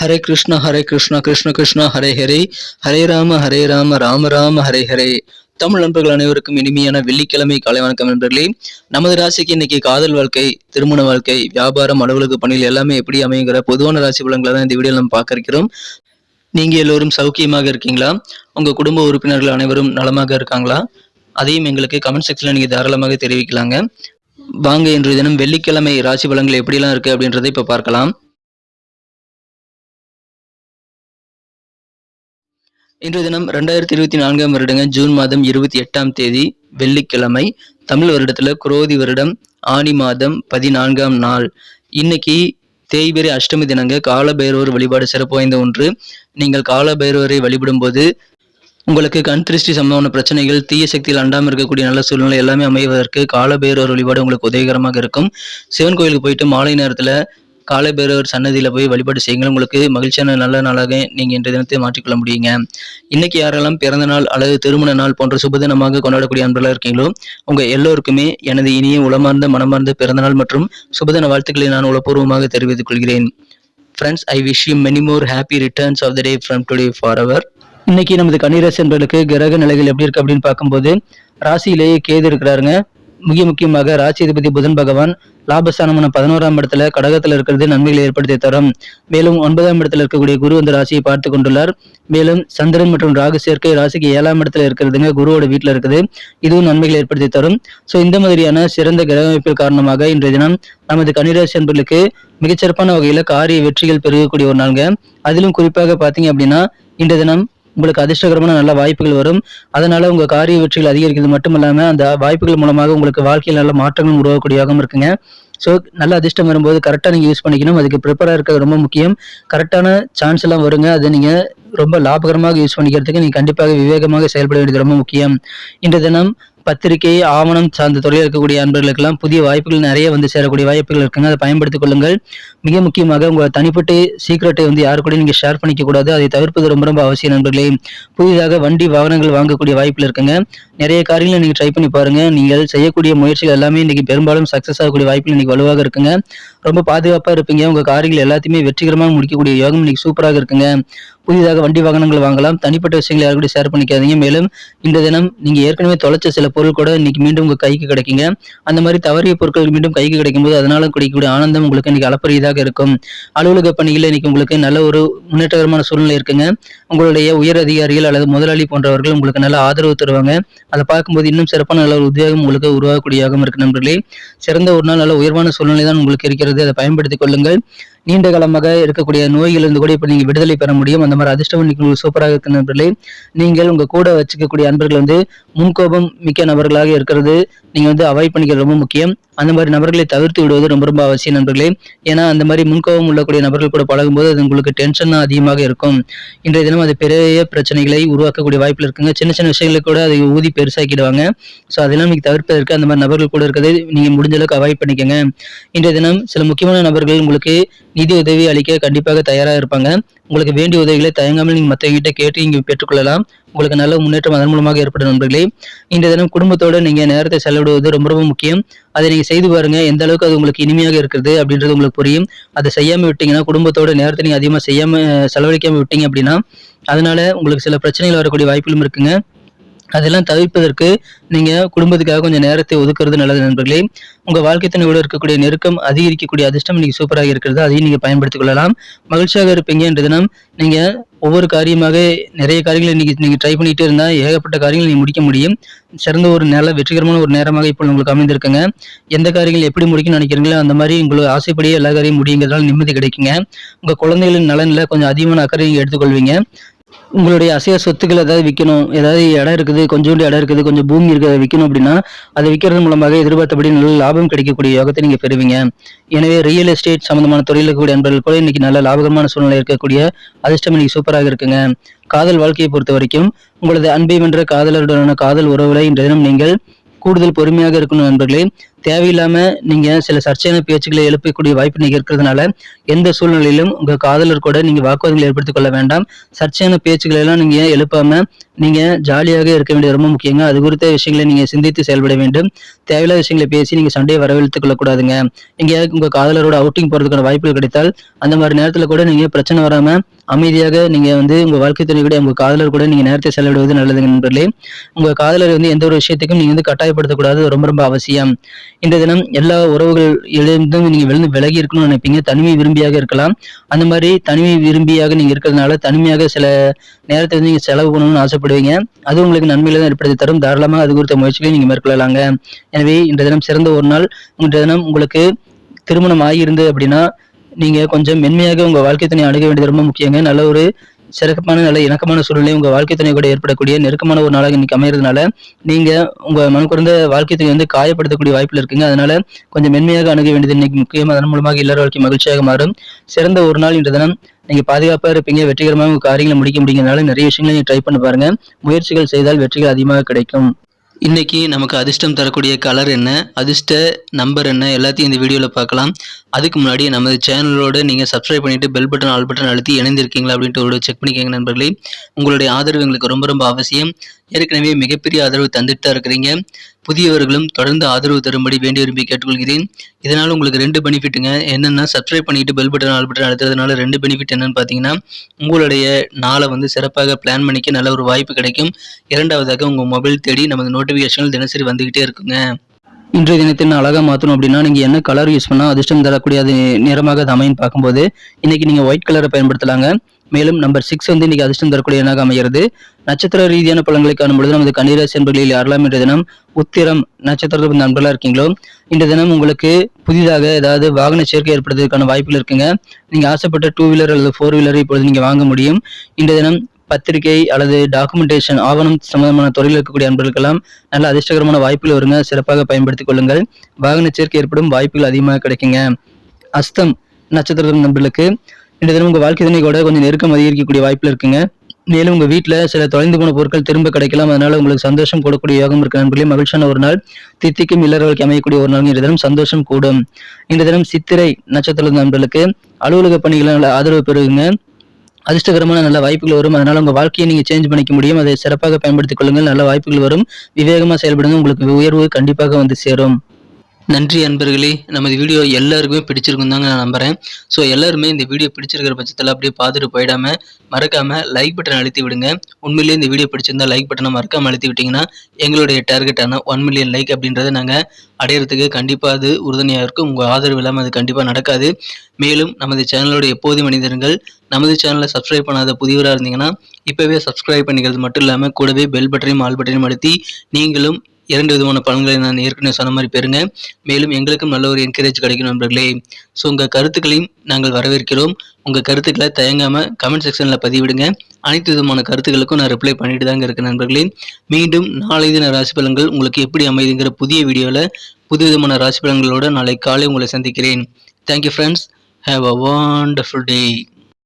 ஹரே கிருஷ்ணா கிருஷ்ண கிருஷ்ணா ஹரே ஹரே, ஹரே ராம ராம ராம ஹரே ஹரே. தமிழ் நண்பர்கள் அனைவருக்கும் இனிமையான வெள்ளிக்கிழமை காலை வணக்கம் நண்பர்களே. நமது ராசிக்கு இன்னைக்கு காதல் வாழ்க்கை, திருமண வாழ்க்கை, வியாபாரம், அலுவலக பணிகள் எல்லாமே எப்படி அமைங்கிற பொதுவான ராசி பலன்களை தான் இந்த வீடியோவில் நம்ம பார்க்க இருக்கிறோம். நீங்க எல்லோரும் சௌக்கியமாக இருக்கீங்களா? உங்க குடும்ப உறுப்பினர்கள் அனைவரும் நலமாக இருக்காங்களா? அதையும் எங்களுக்கு கமெண்ட் செக்ஷன்ல நீங்க தாராளமாக தெரிவிக்கலாங்க. வாங்க இன்றைய தினம் வெள்ளிக்கிழமை ராசி பலன்கள் எப்படிலாம் இருக்கு அப்படின்றத இப்ப பார்க்கலாம். இன்றைய தினம் 2024 வருடங்க ஜூன் மாதம் 28ஆம் தேதி வெள்ளிக்கிழமை, தமிழ் வருடத்துல குரோதி வருடம் ஆனி மாதம் 14ஆம் நாள். இன்னைக்கு தேய்பிறை அஷ்டமி தினங்க. காலபைரவர் வழிபாடு சிறப்பு வாய்ந்த ஒன்று. நீங்கள் காலபைரவரை வழிபடும் போது உங்களுக்கு கண் திருஷ்டி சம்பந்தமான பிரச்சனைகள், தீய சக்தியில் அண்டாமல் இருக்கக்கூடிய நல்ல சூழ்நிலை எல்லாமே அமைவதற்கு காலபைரவர் வழிபாடு உங்களுக்கு உதவிகரமாக இருக்கும். சிவன் கோயிலுக்கு போயிட்டு மாலை நேரத்துல காலபைரவர் சன்னதியில போய் வழிபாடு செய்யுங்கள். உங்களுக்கு மகிழ்ச்சியான நல்ல நாளாக நீங்க இன்றைய தினத்தை மாற்றிக்கொள்ள முடியுங்க. இன்னைக்கு யாரெல்லாம் பிறந்த நாள் அல்லது திருமண நாள் போன்ற சுபதினமாக கொண்டாடக்கூடிய அன்பர்களாக இருக்கீங்களோ உங்க எல்லோருக்குமே எனது இனிய உளமார்ந்த மனமார்ந்த பிறந்தநாள் மற்றும் சுபதின வாழ்த்துக்களை நான் உளப்பூர்வமாக தெரிவித்துக் கொள்கிறேன். Friends, I wish you many more happy returns of the day from today forever. இன்னைக்கு நமது கன்னிராசி என்பவர்களுக்கு கிரக நிலைகள் எப்படி இருக்கு அப்படின்னு பார்க்கும்போது, ராசியிலேயே கேது இருக்கிறாருங்க. முக்கியமாக ராசி அதிபதி புதன் பகவான் லாபஸ்தானமான 11ஆம் இடத்துல கடகத்துல இருக்கிறது நன்மைகளை ஏற்படுத்தி தரும். மேலும் 9ஆம் இடத்துல இருக்கக்கூடிய குரு அந்த ராசியை பார்த்து கொண்டுள்ளார். மேலும் சந்திரன் மற்றும் ராகு சேர்க்கை ராசிக்கு 7ஆம் இடத்துல இருக்கிறதுங்க, குருவோட வீட்டுல இருக்குது. இதுவும் நன்மைகளை ஏற்படுத்தி தரும். ஸோ இந்த மாதிரியான சிறந்த கிரக அமைப்பில் காரணமாக இன்றைய தினம் நமது கன்னிராசி என்பர்களுக்கு மிகச்சிறப்பான வகையில காரிய வெற்றிகள் பெருகக்கூடிய ஒரு நாளுங்க. அதிலும் குறிப்பாக பாத்தீங்க அப்படின்னா இன்றைய தினம் உங்களுக்கு அதிர்ஷ்டகரமான நல்ல வாய்ப்புகள் வரும். அதனால உங்க காரிய வெற்றிகள் அதிகரிக்கிறது மட்டும் இல்லாம அந்த வாய்ப்புகள் மூலமாக உங்களுக்கு வாழ்க்கையில் நல்ல மாற்றங்களும் உருவாக்கக்கூடியதாகவும் இருக்குங்க. ஸோ நல்ல அதிர்ஷ்டம் வரும்போது கரெக்டாக நீங்கள் யூஸ் பண்ணிக்கணும். அதுக்கு ப்ரிப்பராக இருக்கிறது ரொம்ப முக்கியம். கரெக்டான சான்ஸ் எல்லாம் வருங்க. அதை நீங்கள் ரொம்ப லாபகரமாக யூஸ் பண்ணிக்கிறதுக்கு நீங்கள் கண்டிப்பாக விவேகமாக செயல்பட வேண்டியது ரொம்ப முக்கியம். இன்றைய தினம் பத்திரிகை, ஆவணம் சார்ந்த துறையில் இருக்கக்கூடிய அன்பர்களுக்கெல்லாம் புதிய வாய்ப்புகள் நிறைய வந்து சேரக்கூடிய வாய்ப்புகள் இருக்குங்க. அதை பயன்படுத்திக் கொள்ளுங்கள். மிக முக்கியமாக உங்கள் தனிப்பட்ட சீக்கிரட்டை வந்து யாரு கூட நீங்கள் ஷேர் பண்ணிக்க கூடாது. அதை தவிர்ப்பது ரொம்ப ரொம்ப அவசியம் நண்பர்களே. புதிதாக வண்டி வாகனங்கள் வாங்கக்கூடிய வாய்ப்புகள் இருக்குங்க. நிறைய காரியங்களை நீங்கள் ட்ரை பண்ணி பாருங்க. நீங்கள் செய்யக்கூடிய முயற்சிகள் எல்லாமே இன்னைக்கு பெரும்பாலும் சக்சஸ் ஆகக்கூடிய வாய்ப்புகள் இன்னைக்கு வலுவாக இருக்குங்க. ரொம்ப பாதுகாப்பாக இருப்பீங்க. உங்கள் காரியங்கள் எல்லாத்தையுமே வெற்றிகரமாக முடிக்கக்கூடிய யோகம் இன்னைக்கு சூப்பராக இருக்குங்க. புதிதாக வண்டி வாகனங்கள் வாங்கலாம். தனிப்பட்ட விஷயங்களை யாரு கூட ஷேர் பண்ணிக்காதீங்க. மேலும் இந்த தினம் நீங்க ஏற்கனவே தொலைச்ச சில பொருள் கூட இன்னைக்கு மீண்டும் உங்க கைக்கு கிடைக்குங்க. அந்த மாதிரி தவறிய பொருட்கள் மீண்டும் கைக்கு கிடைக்கும் போது அதனால கிடைக்கக்கூடிய ஆனந்தம் உங்களுக்கு இன்னைக்கு அளப்பரியதாக இருக்கும். அலுவலக பணிகளில் இன்னைக்கு உங்களுக்கு நல்ல ஒரு முன்னேற்றகரமான சூழ்நிலை இருக்குங்க. உங்களுடைய உயர் அதிகாரிகள் அல்லது முதலாளி போன்றவர்கள் உங்களுக்கு நல்ல ஆதரவு தருவாங்க. அதை பார்க்கும்போது இன்னும் சிறப்பான நல்ல ஒரு உத்தியோகம் உங்களுக்கு உருவாகக்கூடியதாக இருக்கு நண்பர்களே. சிறந்த ஒரு நாள் நல்ல உயர்வான சூழ்நிலை தான் உங்களுக்கு இருக்கிறது. அதை பயன்படுத்திக் கொள்ளுங்கள். நீண்ட காலமாக இருக்கக்கூடிய நோய்களிலிருந்து கூட இப்ப நீங்க விடுதலை பெற முடியும். அந்த மாதிரி அதிர்ஷ்டம் இன்னைக்கு சூப்பராக இருக்கு நண்பர்களே. நீங்கள் உங்க கூட வச்சுக்கக்கூடிய அன்பர்கள் வந்து முன்கோபம் மிக்க நபர்களாக இருக்கிறது நீங்க வந்து அவாய்ட் பண்ணிக்கிறது ரொம்ப முக்கியம். அந்த மாதிரி நபர்களை தவிர்த்து விடுவது ரொம்ப ரொம்ப அவசியம் நண்பர்களே. ஏன்னா அந்த மாதிரி முன்கோபம் உள்ளக்கூடிய நபர்கள் கூட பழகும்போது அது உங்களுக்கு டென்ஷன் தான் அதிகமாக இருக்கும். இன்றைய தினம் அது பெரிய பிரச்சனைகளை உருவாக்கக்கூடிய வாய்ப்புகள் இருக்குங்க. சின்ன சின்ன விஷயங்களுக்கு கூட அதை ஊதி பெருசாக்கிடுவாங்க. ஸோ அதெல்லாம் நீங்க தவிர்ப்பதற்கு அந்த மாதிரி நபர்கள் கூட இருக்கிறதை நீங்க முடிஞ்ச அளவுக்கு அவாய்ட் பண்ணிக்கோங்க. இன்றைய தினம் சில முக்கியமான நபர்கள் உங்களுக்கு நிதி உதவி அளிக்க கண்டிப்பாக தயாராக இருப்பாங்க. உங்களுக்கு வேண்டிய உதவிகளை தயங்காமல் நீங்க மற்றவங்கிட்ட கேட்டு இங்க பெற்றுக்கொள்ளலாம். உங்களுக்கு நல்ல முன்னேற்றம் அதன் மூலமாக ஏற்படும் நண்பர்களே. இன்றைய தினம் குடும்பத்தோடு நீங்க நேரத்தை செலவிடுவது ரொம்ப ரொம்ப முக்கியம். அதை நீங்க செய்து பாருங்க. எந்த அளவுக்கு அது உங்களுக்கு இனிமையாக இருக்கிறது அப்படின்றது உங்களுக்கு புரியும். அதை செய்யாம விட்டீங்கன்னா, குடும்பத்தோட நேரத்தை நீங்க அதிகமா செலவழிக்காம விட்டீங்க அப்படின்னா அதனால உங்களுக்கு சில பிரச்சனைகள் வரக்கூடிய வாய்ப்புகளும் இருக்குங்க. அதெல்லாம் தவிர்ப்பதற்கு நீங்க குடும்பத்துக்காக கொஞ்சம் நேரத்தை ஒதுக்குறது நல்லது நண்பர்களே. உங்க வாழ்க்கை துணையோடு இருக்கக்கூடிய நெருக்கம் அதிகரிக்கக்கூடிய அதிர்ஷ்டம் இன்னைக்கு சூப்பராக இருக்கிறது. அதையும் நீங்க பயன்படுத்திக் கொள்ளலாம். மகிழ்ச்சியாக இருப்பீங்க. என்ற தினம் நீங்க ஒவ்வொரு காரியமாக நிறைய காரியங்களை இன்னைக்கு நீங்க ட்ரை பண்ணிட்டு இருந்தா ஏகப்பட்ட காரியங்களை நீங்க முடிக்க முடியும். சிறந்த ஒரு நல்ல வெற்றிகரமான ஒரு நேரமாக இப்போ உங்களுக்கு அமைந்திருக்குங்க. எந்த காரியங்கள் எப்படி முடிக்கணும்னு நினைக்கிறீங்களோ அந்த மாதிரி உங்களுக்கு ஆசைப்படியே எல்லா காரியம் முடியுங்கிறதால நிம்மதி கிடைக்குங்க. உங்க குழந்தைகளின் நலன்ல கொஞ்சம் அதிகமான அக்கறை நீங்க எடுத்துக்கொள்வீங்க. உங்களுடைய அசைய சொத்துக்கள் ஏதாவது விற்கணும், ஏதாவது இடம் இருக்குது, கொஞ்சோண்டு இடம் இருக்குது, கொஞ்சம் பூமி இருக்கிறத விற்கணும் அப்படின்னா அதை விற்கிறது மூலமாக எதிர்பார்த்தபடி நல்ல லாபம் கிடைக்கக்கூடிய யோகத்தை நீங்க பெறுவீங்க. எனவே ரியல் எஸ்டேட் சம்பந்தமான துறையில் இருக்கக்கூடிய அன்பர்கள் கூட இன்னைக்கு நல்ல லாபகரமான சூழ்நிலை இருக்கக்கூடிய அதிர்ஷ்டம் இன்னைக்கு சூப்பராக இருக்குங்க. காதல் வாழ்க்கையை பொறுத்த வரைக்கும் உங்களது அன்பை வென்ற காதலருடனான காதல் உறவுகளை இன்றைய தினம் நீங்கள் கூடுதல் பொறுமையாக இருக்கணும் நண்பர்களே. தேவையில்லாம நீங்க சில சர்ச்சையான பேச்சுக்களை எழுப்பக்கூடிய வாய்ப்பு நீங்க இருக்கிறதுனால எந்த சூழ்நிலையிலும் உங்க காதலர் கூட நீங்க வாக்குவாதங்களை ஏற்படுத்திக் கொள்ள வேண்டாம். சர்ச்சையான பேச்சுக்களை எல்லாம் நீங்க எழுப்பாம நீங்க ஜாலியாக இருக்க வேண்டியது ரொம்ப முக்கியங்க. அது குறித்த விஷயங்களை நீங்க சிந்தித்து செயல்பட வேண்டும். தேவையில்லாத விஷயங்களை பேசி நீங்க சண்டையை வரவழைத்துக் கொள்ளக்கூடாதுங்க. எங்கேயாவது உங்க காதலரோட அவுட்டிங் போறதுக்கான வாய்ப்புகள் கிடைத்தால் அந்த மாதிரி நேரத்துல கூட நீங்க பிரச்சனை வராம அமைதியாக நீங்க உங்க வாழ்க்கை துணை கூட உங்க காதலர் கூட நீங்க நேரத்தை செலவிடுவது நல்லது நண்பர்களே. உங்க காதலர் எந்த ஒரு விஷயத்துக்கும் நீங்க கட்டாயப்படுத்தக்கூடாது, ரொம்ப ரொம்ப அவசியம். இன்றைய தினம் எல்லா உறவுகள் இருந்தும் நீங்க விலகி இருக்கணும்னு நினைப்பீங்க. தனிமை விரும்பியாக இருக்கலாம். அந்த மாதிரி தனிமை விரும்பியாக நீங்க இருக்கிறதுனால தனிமையாக சில நேரத்தை நீங்க செலவு பண்ணணும்னு ஆசைப்படுவீங்க. அது உங்களுக்கு நன்மையில தான் ஏற்படுத்தி தரும். தாராளமாக அது குறித்த முயற்சிகளை நீங்க மேற்கொள்ளலாங்க. எனவே இன்றைய தினம் சிறந்த ஒரு நாள். இன்றைய தினம் உங்களுக்கு திருமணம் ஆகியிருந்து அப்படின்னா நீங்க கொஞ்சம் மென்மையாக உங்க வாழ்க்கை துணை அணுக வேண்டியது ரொம்ப முக்கியங்க. நல்ல ஒரு சிறப்பான நல்ல இணக்கமான சூழ்நிலை உங்க வாழ்க்கை துணை கூட ஏற்படக்கூடிய நெருக்கமான ஒரு நாளாக இன்னைக்கு அமையறதுனால நீங்க உங்க மனக்குறந்த வாழ்க்கை துணை காயப்படுத்தக்கூடிய வாய்ப்புல இருக்குங்க. அதனால கொஞ்சம் மென்மையாக அணுக வேண்டியது இன்னைக்கு முக்கியம். அதன் மூலமாக இல்லற வாழ்க்கை மகிழ்ச்சியாக மாறும். சிறந்த ஒரு நாள் இன்றைய தினம். நீங்க பாதுகாப்பா இருப்பீங்க. வெற்றிகரமாக உங்க காரியங்களை முடிக்க முடியுங்கனால நிறைய விஷயங்களை நீங்க ட்ரை பண்ணி பாருங்க. முயற்சிகள் செய்தால் வெற்றிகள் அதிகமாக கிடைக்கும். இன்னைக்கு நமக்கு அதிர்ஷ்டம் தரக்கூடிய கலர் என்ன, அதிர்ஷ்ட நம்பர் என்ன, எல்லாத்தையும் இந்த வீடியோவில் பார்க்கலாம். அதுக்கு முன்னாடி நமது சேனலோட நீங்கள் சப்ஸ்கிரைப் பண்ணிட்டு பெல் பட்டன் ஆல் பட்டன் அழுத்தி இணைந்திருக்கீங்களா அப்படின்ட்டு ஒரு செக் பண்ணிக்கோங்க நண்பர்களே. உங்களுடைய ஆதரவு எங்களுக்கு ரொம்ப ரொம்ப அவசியம். ஏற்கனவே மிகப்பெரிய ஆதரவு தந்துட்டு தான் இருக்கிறீங்க. புதியவர்களும் தொடர்ந்து ஆதரவு தரும்படி வேண்டி விரும்பி கேட்டுக்கொள்கிறேன். இதனால் உங்களுக்கு 2 பெனிஃபிட்டுங்க. என்னென்னா சப்ஸ்கிரைப் பண்ணிட்டு பெல் பட்டன் ஆல் பட்டன் அழுத்துறதுனால 2 பெனிஃபிட் என்னன்னு பார்த்தீங்கன்னா, உங்களுடைய நாளை சிறப்பாக பிளான் பண்ணிக்க நல்ல ஒரு வாய்ப்பு கிடைக்கும். இரண்டாவதாக உங்கள் மொபைல் தேடி நமது நோட்டிஃபிகேஷன்கள் தினசரி வந்துகிட்டே இருக்குங்க. இன்றைய தினத்தின் அழகாக மாற்றணும் அப்படின்னா நீங்கள் என்ன கலர் யூஸ் பண்ணால் அதிர்ஷ்டம் தரக்கூடிய அது நிறமாக அது அமைன்னு பார்க்கும்போது இன்னைக்கு நீங்கள் ஒயிட் கலரை பயன்படுத்தலாங்க. மேலும் நம்பர் 6 இன்னைக்கு அதிர்ஷ்டம் தரக்கூடிய எண்ணாக அமைகிறது. நட்சத்திர ரீதியான பலன்களை காணும்பொழுது நமது கன்னிராசி என்பர்களில் யாரெல்லாம் இன்றைய தினம் உத்திரம் நட்சத்திரத்தில் நண்பர்களாக இருக்கீங்களோ இன்றைய தினம் உங்களுக்கு புதிதாக ஏதாவது வாகன சேர்க்கை ஏற்படுவதற்கான வாய்ப்புகள் இருக்குங்க. நீங்கள் ஆசைப்பட்ட 2 வீலர் அல்லது 4 வீலரை இப்பொழுது நீங்கள் வாங்க முடியும். இன்றைய தினம் பத்திரிகை அல்லது டாக்குமெண்டேஷன் ஆவணம் சம்பந்தமான துறையில் இருக்கக்கூடிய அன்பர்களுக்கெல்லாம் நல்ல அதிர்ஷ்டகரமான வாய்ப்புகள் வருங்க. சிறப்பாக பயன்படுத்திக் கொள்ளுங்கள். வாகன சேர்க்கை ஏற்படும் வாய்ப்புகள் அதிகமாக கிடைக்குங்க. அஸ்தம் நட்சத்திர நண்பர்களுக்கு இன்றைய தினம் உங்க வாழ்க்கை துணை கூட கொஞ்சம் நெருக்கம் அதிகரிக்கக்கூடிய வாய்ப்புல இருக்குங்க. மேலும் உங்க வீட்டுல சில தொலைந்து போன பொருட்கள் திரும்ப கிடைக்கலாம். அதனால உங்களுக்கு சந்தோஷம் கூடக்கூடிய யோகம் இருக்கு நண்பர்களே. மகிழ்ச்சியான ஒரு நாள். தித்திக்கும் இல்லறவுக்கு அமையக்கூடிய ஒரு நாள். இன்றைய தினம் சந்தோஷம் கூடும். இன்றைய தினம் சித்திரை நட்சத்திர நண்பர்களுக்கு அலுவலக பணிகளை ஆதரவு பெறுங்க. அதிர்ஷ்டகரமான நல்ல வாய்ப்புகள் வரும். அதனால உங்க வாழ்க்கையை நீங்க சேஞ்ச் பண்ணிக்க முடியும். அதை சிறப்பாக பயன்படுத்திக் கொள்ளுங்கள். நல்ல வாய்ப்புகள் வரும். விவேகமா செயல்படுங்க. உங்களுக்கு உயர்வு கண்டிப்பாக வந்து சேரும். நன்றி அன்பர்களே. நமது வீடியோ எல்லாருக்குமே பிடிச்சிருக்கும் தாங்க நான் நம்புறேன். ஸோ எல்லாருமே இந்த வீடியோ பிடிச்சிருக்கிற பட்சத்தில் அப்படியே பார்த்துட்டு போயிடாம மறக்காம லைக் பட்டன் அழுத்தி விடுங்க. உண்மையிலேயே இந்த வீடியோ பிடிச்சிருந்தா லைக் பட்டனை மறக்காம அழுத்தி விட்டீங்கன்னா எங்களுடைய டார்கெட்டான 1 மில்லியன் லைக் அப்படின்றத நாங்கள் அடையிறதுக்கு கண்டிப்பாக அது உறுதுணையாக இருக்கும். உங்கள் ஆதரவு இல்லாமல் அது கண்டிப்பாக நடக்காது. மேலும் நமது சேனலோட எப்போது மனிதர்கள் நமது சேனலை சப்ஸ்கிரைப் பண்ணாத புதியவராக இருந்தீங்கன்னா இப்போவே சப்ஸ்கிரைப் பண்ணிக்கிறது மட்டும் இல்லாமல் கூடவே பெல் பட்டனையும் ஆல் பட்டனையும் அழுத்தி நீங்களும் 2 விதமான பலன்களை நான் ஏற்கனவே சொன்ன மாதிரி பெறுங்க. மேலும் எங்களுக்கும் நல்ல ஒரு என்கரேஜ் கிடைக்கும் நண்பர்களே. ஸோ உங்கள் கருத்துக்களையும் நாங்கள் வரவேற்கிறோம். உங்கள் கருத்துக்களை தயங்காமல் கமெண்ட் செக்ஷனில் பதிவிடுங்க. அனைத்து விதமான கருத்துக்களுக்கும் நான் ரிப்ளை பண்ணிட்டு தாங்க இருக்கேன் நண்பர்களே. மீண்டும் நாளை தின ராசி பலன்கள் உங்களுக்கு எப்படி அமைதுங்கிற புதிய வீடியோவில் புது விதமான ராசி பலன்களோட நாளை காலை உங்களை சந்திக்கிறேன். Thank you friends. Have a wonderful day.